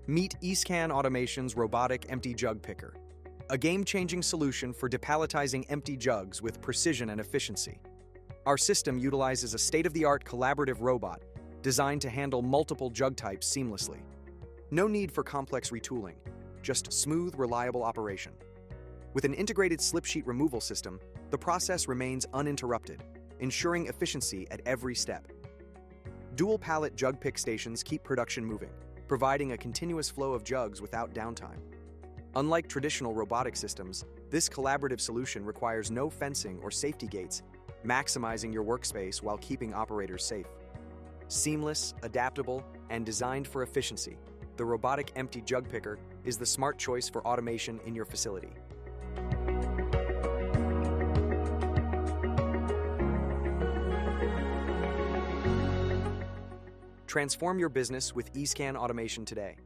Meet Eascan Automation's robotic empty jug picker, a game-changing solution for depalletizing empty jugs with precision and efficiency. Our system utilizes a state-of-the-art collaborative robot designed to handle multiple jug types seamlessly. No need for complex retooling, just smooth, reliable operation. With an integrated slip sheet removal system, the process remains uninterrupted, ensuring efficiency at every step. Dual pallet jug pick stations keep production moving, providing a continuous flow of jugs without downtime. Unlike traditional robotic systems, this collaborative solution requires no fencing or safety gates, maximizing your workspace while keeping operators safe. Seamless, adaptable, and designed for efficiency, the robotic empty jug picker is the smart choice for automation in your facility. Transform your business with Eascan Automation today.